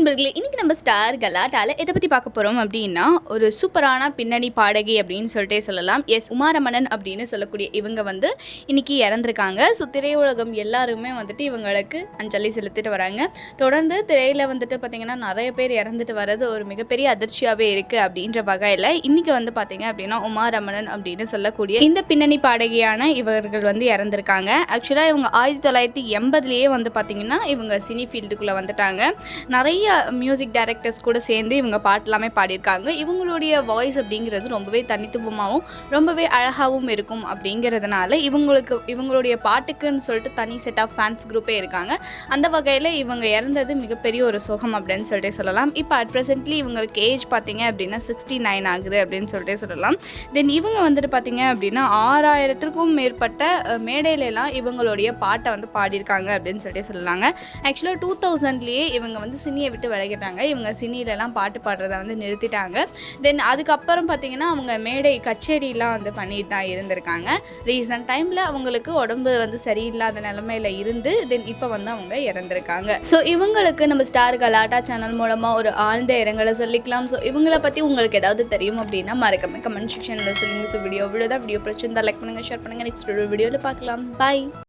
நண்பர்களே, இன்னைக்கு நம்ம ஸ்டார் கலாட்டால எதை பற்றி பார்க்க போகிறோம் அப்படின்னா, ஒரு சூப்பரான பின்னணி பாடகி அப்படின்னு சொல்லிட்டே சொல்லலாம். உமாரமணன் அப்படின்னு சொல்லக்கூடிய இவங்க வந்து இன்னைக்கு இறந்துருக்காங்க. ஸோ திரையுலகம் எல்லாருமே வந்துட்டு இவங்களுக்கு அஞ்சலி செலுத்திட்டு வராங்க. தொடர்ந்து திரையில் வந்துட்டு பார்த்திங்கன்னா நிறைய பேர் இறந்துட்டு வர்றது ஒரு மிகப்பெரிய அதிர்ச்சியாகவே இருக்குது. அப்படின்ற வகையில் இன்றைக்கி வந்து பார்த்திங்க அப்படின்னா உமாரமணன் அப்படின்னு சொல்லக்கூடிய இந்த பின்னணி பாடகியான இவர்கள் வந்து இறந்துருக்காங்க. ஆக்சுவலாக இவங்க 1980லேயே வந்து பார்த்திங்கன்னா இவங்க சினி ஃபீல்டுக்குள்ளே வந்துட்டாங்க. நிறைய மியூசிக் டைரக்டர்ஸ் கூட சேர்ந்து இவங்க பாட்டெல்லாமே பாடியிருக்காங்க. இவங்களுடைய வாய்ஸ் அப்படிங்கிறது ரொம்பவே தனித்துவமாகவும் ரொம்பவே அழகாகவும் இருக்கும். அப்படிங்கிறதுனால இவங்களுடைய பாட்டுக்குன்னு சொல்லிட்டு தனி செட் ஆஃப் ஃபேன்ஸ் குரூப்பே இருக்காங்க. அந்த வகையில் இவங்க இறந்தது மிகப்பெரிய ஒரு சுகம் அப்படின்னு சொல்லிட்டு சொல்லலாம். இப்போ அட் ப்ரெசென்ட்லி இவங்களுக்கு ஏஜ் பார்த்தீங்க அப்படின்னா 69 ஆகுது அப்படின்னு சொல்லிட்டு சொல்லலாம். தென் இவங்க வந்துட்டு பார்த்தீங்க அப்படின்னா 6000க்கும் மேற்பட்ட மேடையிலலாம் இவங்களுடைய பாட்டை வந்து பாடியிருக்காங்க அப்படின்னு சொல்லிட்டு சொல்லலாங்க. ஆக்சுவலாக 2000லேயே இவங்க வந்து சினியை விட்டு விலகிட்டாங்க. இவங்க சினியிலலாம் பாட்டு பாடுறதை வந்து நிறுத்திட்டாங்க. தென் அதுக்கப்புறம் பார்த்திங்கன்னா அவங்க மேடை கச்சேரிலாம் வந்து பண்ணிட்டு தான் இருந்திருக்காங்க. ரீசன்ட் டைமில் அவங்களுக்கு உடம்பு வந்து சரியில்லாத நிலமையில் இருந்து தென் இப்போ வந்து அவங்க இறந்துருக்காங்க. ஸோ இவங்களுக்கு நம்ம ஸ்டார் கலாட்டா சேனல் மூலமாக ஒரு ஆழ்ந்த இரங்கலை சொல்லிக்கலாம். ஸோ இவங்களை பற்றி உங்களுக்கு ஏதாவது தெரியும் அப்படின்னா மறக்காம கமெண்ட் செக்ஷனில் சொல்லுங்கள். ஸோ வீடியோ பிடிச்சிருந்தா லைக் பண்ணுங்கள், ஷேர் பண்ணுங்கள். நெக்ஸ்ட் வீடியோவில் பார்க்கலாம். பாய்.